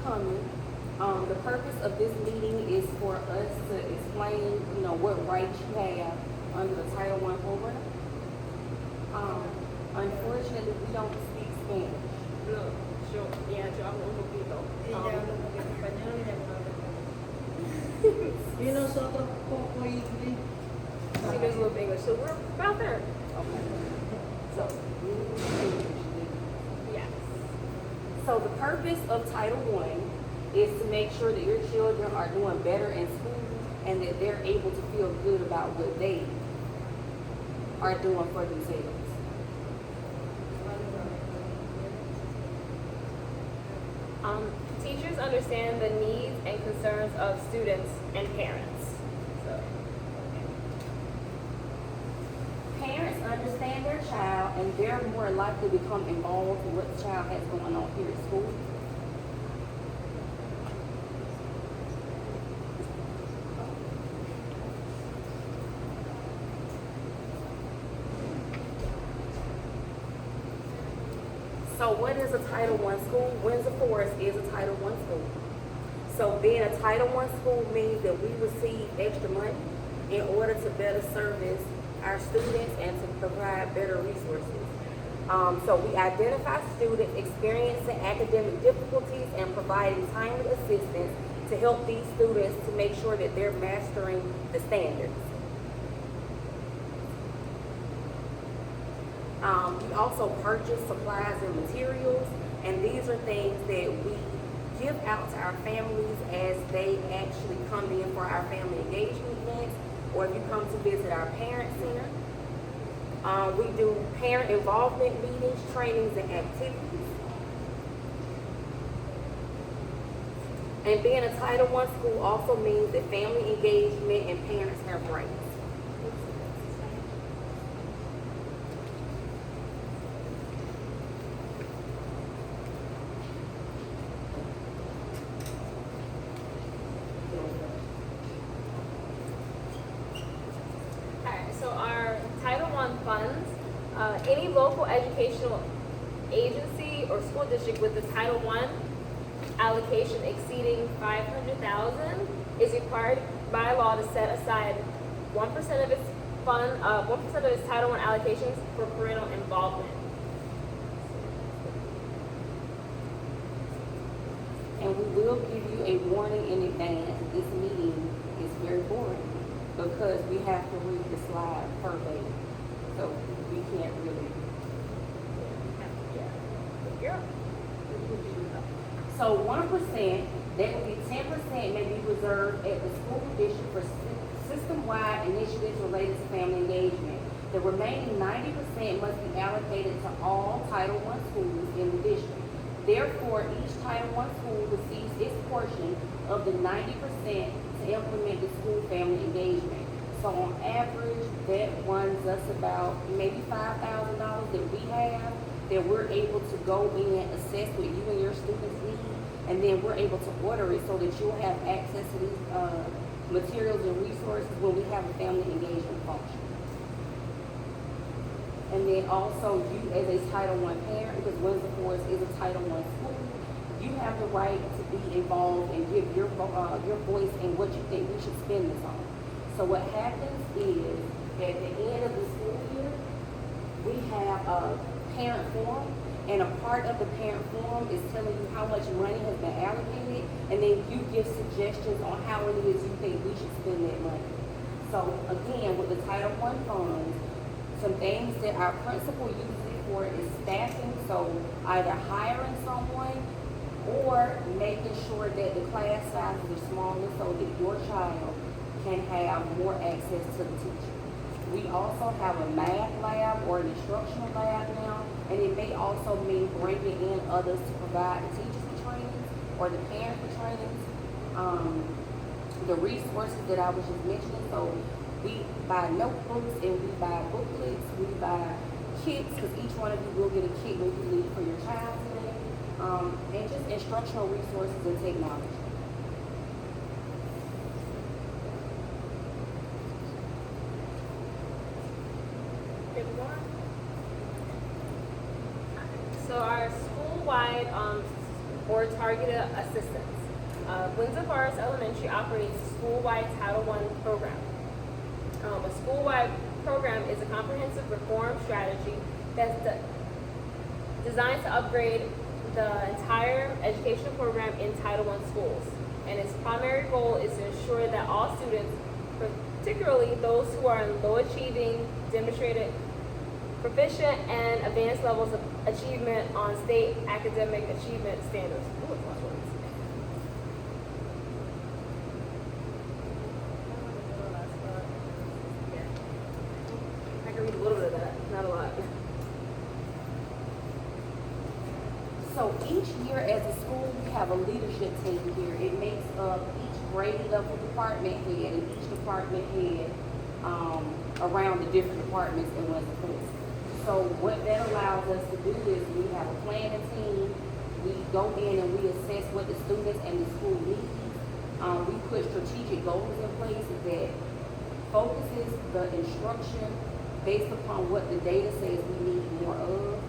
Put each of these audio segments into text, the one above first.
coming. The purpose of this meeting is for us to explain, what rights you have under the Title I program. Unfortunately, we don't speak Spanish. No, yo hablo un poquito. Ella habla un poquito español y ella habla español. Y nosotros poco inglés. She knows a little English, so we're about there. Okay. So, Yes. So the purpose of Title I is to make sure that your children are doing better in school and that they're able to feel good about what they are doing for themselves. Teachers understand the needs and concerns of students and parents. So, Parents understand their child and they're more likely to become involved in what the child has going on here at school. So what is a Title I school? Windsor Forest is a Title I school. So being a Title I school means that we receive extra money in order to better service our students and to provide better resources. So we identify students experiencing academic difficulties and providing timely assistance to help these students to make sure that they're mastering the standards. We also purchase supplies and materials, and these are things that we give out to our families as they actually come in for our family engagement events, or if you come to visit our parent center. We do parent involvement meetings, trainings, and activities. And being a Title I school also means that family engagement and parents have rights. So our Title I funds, any local educational agency or school district with the Title I allocation exceeding $500,000 is required by law to set aside 1% of its fund, 1% of its Title I allocations for parental involvement. And we will give you a warning in advance. This meeting is very boring because we have to read the slide verbatim. So we can't really. Yeah. So 1%, that would be 10% may be reserved at the school district for system-wide initiatives related to family engagement. The remaining 90% must be allocated to all Title I schools in the district. Therefore, each Title I school receives its portion of the 90% to implement the school family engagement. So on average, that runs us about maybe $5,000 that we have that we're able to go in and assess what you and your students need, and then we're able to order it so that you'll have access to these materials and resources when we have a family engagement function. And then also you as a Title I parent, because Windsor Forest is a Title I school, you have the right to be involved and give your voice in what you think we should spend this on. So what happens is at the end of the school year, we have a parent forum, and a part of the parent forum is telling you how much money has been allocated, and then you give suggestions on how it is you think we should spend that money. So again, with the Title I funds, some things that our principal uses it for is staffing, so either hiring someone or making sure that the class sizes are smaller so that your child can have more access to the teacher. We also have a math lab or an instructional lab now, and it may also mean bringing in others to provide the teachers for trainings or the parents for trainings. The resources that I was just mentioning, so we buy notebooks and we buy booklets, we buy kits, because each one of you will get a kit when you leave for your child today, and just instructional resources and technology. So our school-wide or targeted assistance. Windsor Forest Elementary operates a school-wide Title I program. A school-wide program is a comprehensive reform strategy that's designed to upgrade the entire educational program in Title I schools. And its primary goal is to ensure that all students, particularly those who are in low achieving, demonstrated proficient and advanced levels of achievement on state academic achievement standards. Ooh, that's a lot of words. I can read a little bit of that, not a lot. So each year as a school, we have a leadership team here. It makes up each grade level department head and each department head around the different departments in Windsor Forest. So what that allows us to do is we have a planning team. We go in and we assess what the students and the school need. We put strategic goals in place that focuses the instruction based upon what the data says we need more of.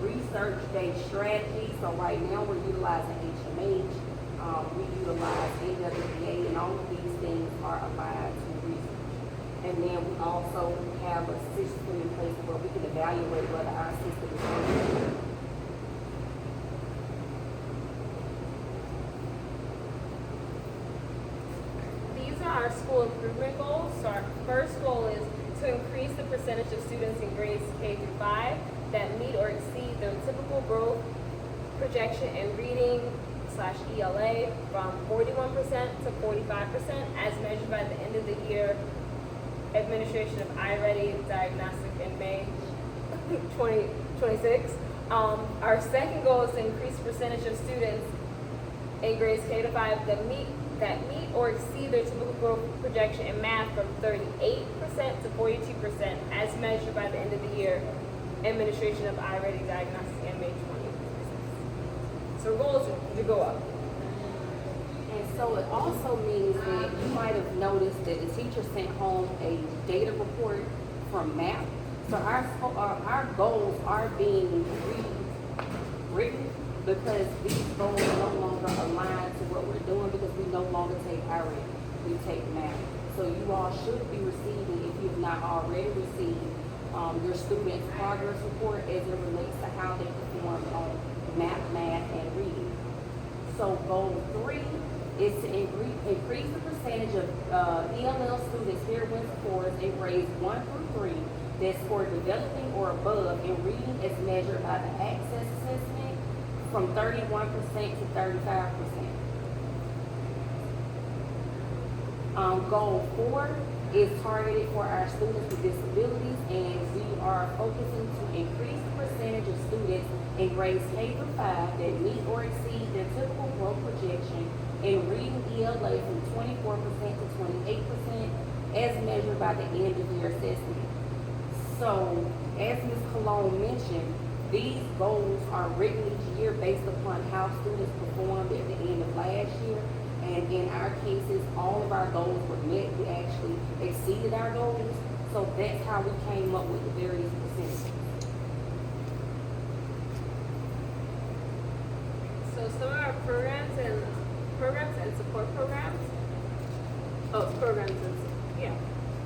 Research-based strategy. So right now we're utilizing HMH. We utilize NWPA, and all of these things are applied to research. And then we also have a system in place where we can evaluate whether our system is working. These are our school improvement goals. So our first goal is to increase the percentage of students in grades K through 5 that meet or exceed their typical growth projection in reading/ELA from 41% to 45% as measured by the end of the year administration of iReady diagnostic in May 2026. Our second goal is to increase the percentage of students in grades K to 5 that meet or exceed their typical growth projection in math from 38% to 42% as measured by the end of the year administration of iReady diagnostic in May 2026. So our goal is to go up. And so it also means that you might have noticed that the teacher sent home a data report from MAP. So our goals are being rewritten because these goals no longer align to what we're doing because we no longer take iReady, we take MAP. So you all should be receiving, if you've not already received, your students' progress report as it relates to how they perform on MAP, math, and reading. So goal 3 is to increase the percentage of ELL students here at Windsor Forest in grades 1 through 3 that score developing or above in reading as measured by the Access Assessment from 31% to 35%. Goal 4 is targeted for our students with disabilities, and we are focusing to increase the percentage of students in grades K through 5 that meet or exceed their typical growth projection in reading ELA from 24% to 28% as measured by the end of year assessment. So, as Ms. Cologne mentioned, these goals are written each year based upon how students performed at the end of last year. And in our cases, all of our goals were met. We actually exceeded our goals. So that's how we came up with the various percentages. So some of our programs and support programs. Oh, it's programs and yeah.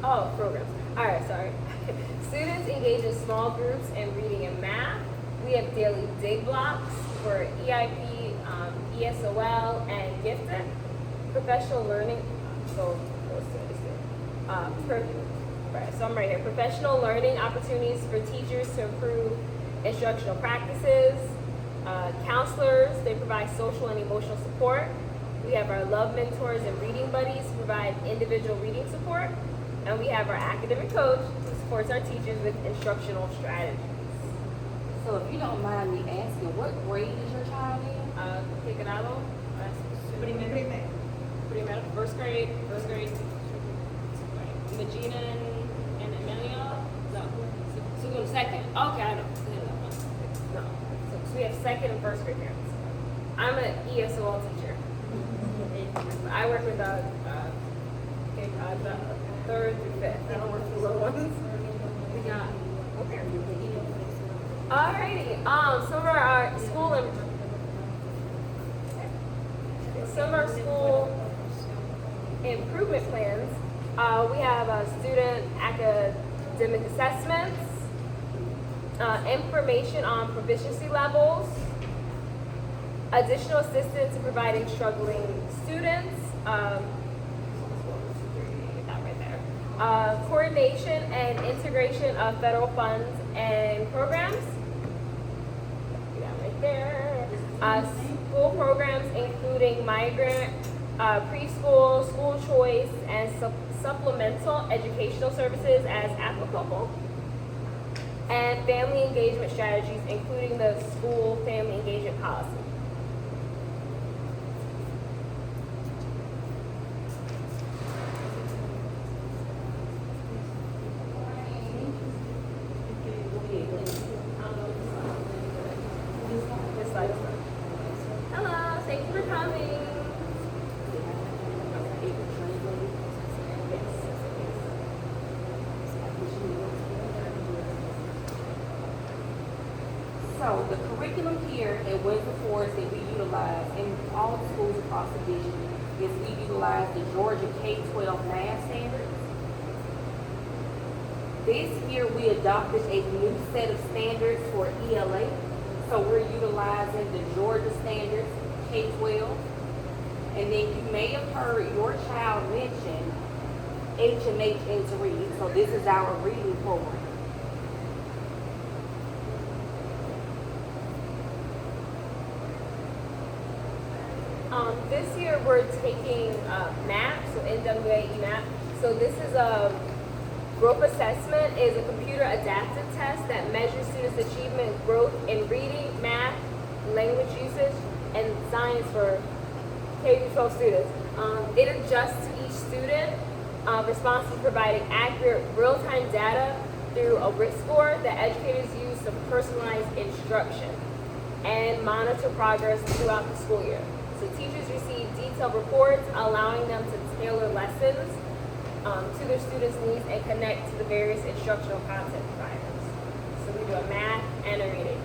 Oh, programs. All right, sorry. Students engage in small groups in reading and math. We have daily dig blocks for EIP, ESOL, and gifted. Professional learning. So I'm right here. Professional learning opportunities for teachers to improve instructional practices. Counselors, they provide social and emotional support. We have our love mentors and reading buddies who provide individual reading support. And we have our academic coach who supports our teachers with instructional strategies. So if you don't mind me asking, what grade is your child in? Picadalo, primero, first grade, Magina and Emilio, no, so second, okay, I know, no, so we have second and first grade parents. I'm an ESOL teacher. I work with the third through fifth, I don't work with the little ones. Yeah, okay. Alrighty, some of our school some of our school improvement plans, we have student academic assessments, information on proficiency levels, additional assistance in providing struggling students, that right there, coordination and integration of federal funds and programs, that right there, school programs including migrant, preschool, school choice, and supplemental educational services as applicable, and family engagement strategies including the school family engagement policy. This slide is done. Hello, thank you for coming. So the curriculum here at Windsor Forest that we utilize in all the schools across the district is we utilize the Georgia K-12 math standards. This year we adopted a new set of standards for ELA. So we're utilizing the Georgia standards, K-12. And then you may have heard your child mention HMH into read. So this is our reading program. This year we're taking MAP, so NWAE MAP. So this is a growth assessment, is a computer adaptive test that measures students' achievement and growth in reading, math, language usage, and science for K-12 students. It adjusts to each student, responsible for providing accurate real-time data through a risk score that educators use to personalize instruction and monitor progress throughout the school year. So teachers receive detailed reports allowing them to tailor lessons to their students' needs and connect to the various instructional content providers. So we do a math and a reading.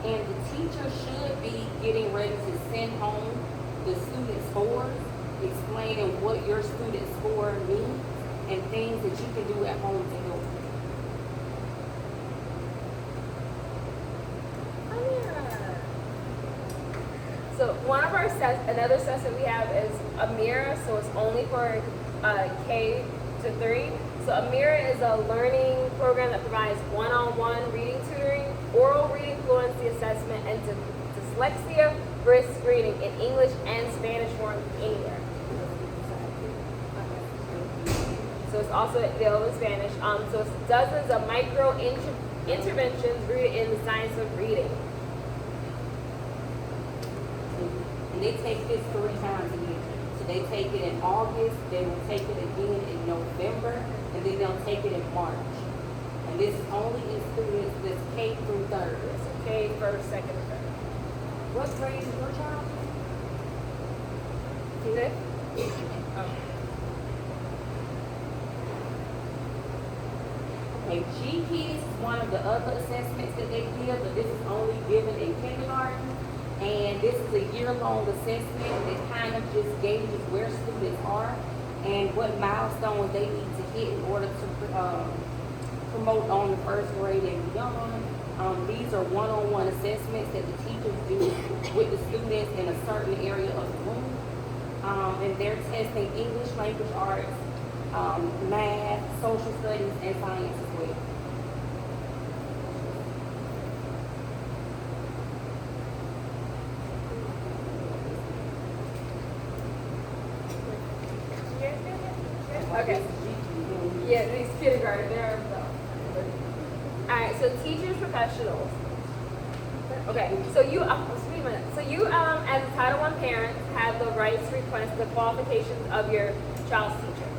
And the teacher should be getting ready to send home the student scores, explaining what your student score means and things that you can do at home to help. So one of our another assessment we have is Amira, so it's only for K to 3. So Amira is a learning program that provides one-on-one reading tutoring, oral reading fluency assessment, and dyslexia risk reading in English and Spanish form anywhere. So it's also available in Spanish. So it's dozens of micro interventions rooted in the science of reading. And they take this 3 times a year. So they take it in August, they will take it again in November, and then they'll take it in March. And this is only in students that's K through 3rd. So K, first, second, and third. What grade is your child? Fifth? Okay, GPS is one of the other assessments that they give, but this is only given in kindergarten. And this is a year-long assessment that kind of just gauges where students are and what milestones they need to hit in order to promote on the 1st grade and beyond. These are one-on-one assessments that the teachers do with the students in a certain area of the room. And they're testing English language arts, math, social studies, and science as well. Okay. Yeah, these kindergarten, they're alright, so teachers, professionals. Okay, so you, wait a minute. So you, as a Title I parent, have the right to request the qualifications of your child's teacher.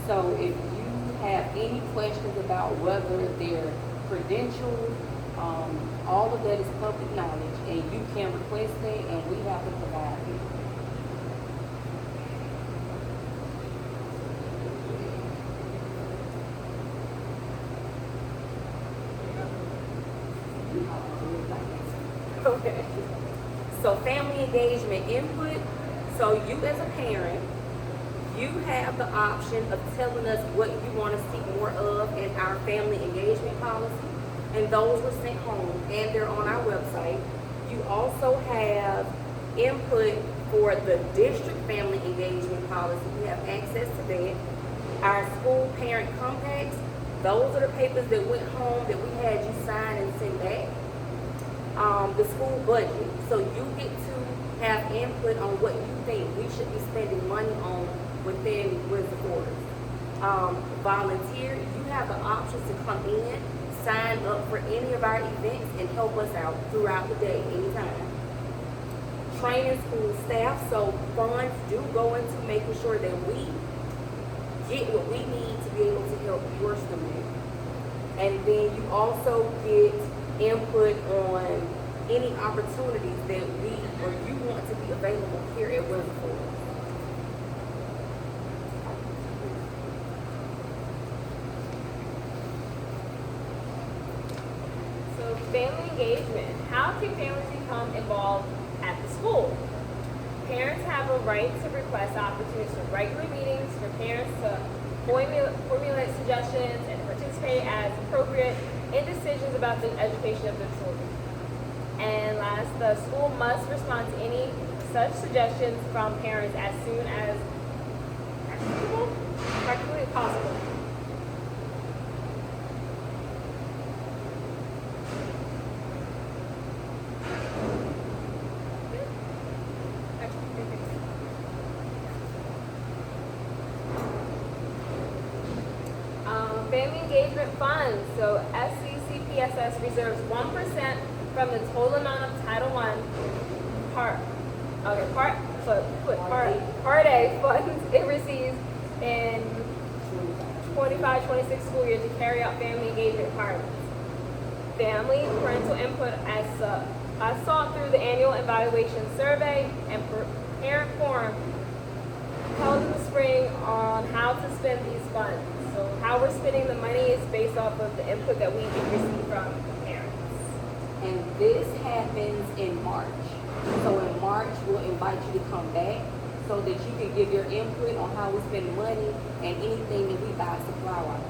So if you have any questions about whether they're credentialed, all of that is public knowledge, and you can request it, and we have to provide it. Okay. So family engagement input, so you as a parent, you have the option of telling us what you want to see more of in our family engagement policy. And those were sent home and they're on our website. You also have input for the district family engagement policy. You have access to that. Our school parent compacts, those are the papers that went home that we had you sign and send back. The school budget, so you get to have input on what you think we should be spending money on within Windsor Forest. Volunteer, you have the option to come in, sign up for any of our events and help us out throughout the day, anytime. Training school staff, so funds do go into making sure that we get what we need to be able to help your student. And then you also get input on any opportunities that we or you want to be available here at Windsor Forest. So family engagement. How can families become involved at the school? Parents have a right to request opportunities for regular meetings for parents to formulate suggestions and participate as appropriate in decisions about the education of their children. And last, the school must respond to any such suggestions from parents as soon as practically possible. Family engagement funds. So SCCPSS reserves 1% from the total amount of Title I Part A funds it receives in 25-26 school year to carry out family engagement requirements. Family parental input as sought through the annual evaluation survey and parent forum held in the spring on how to spend these funds. So how we're spending the money is based off of the input that we receive from parents. And this happens in March. So in March, we'll invite you to come back so that you can give your input on how we spend money and anything that we buy supply-wise.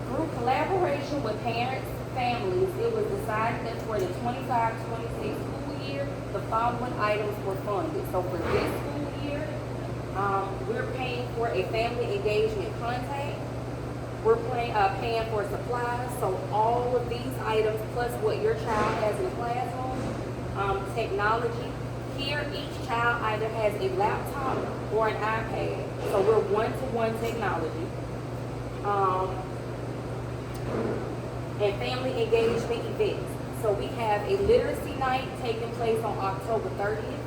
Through collaboration with parents, families, it was decided that for the 25-26 school year, the following items were funded. So for this school year, we're paying for a family engagement contact. We're paying for supplies. So all of these items plus what your child has in the classroom, technology. Here, each child either has a laptop or an iPad. So we're one-to-one technology. And family engagement events. So we have a literacy night taking place on October 30th.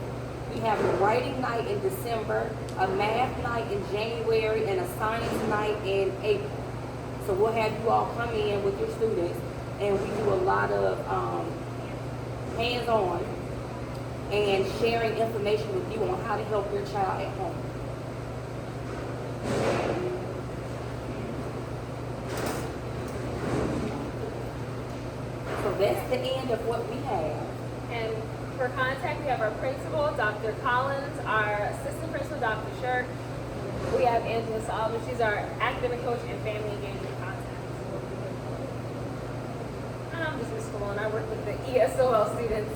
We have a writing night in December, a math night in January, and a science night in April. So we'll have you all come in with your students, and we do a lot of hands-on and sharing information with you on how to help your child at home. So that's the end of what we have. And for contact, we have our principal, Dr. Collins, our assistant principal, Dr. Shirk. We have Angela Salva. She's our academic coach and family engagement contact. And I'm just Miss School, and I work with the ESOL students.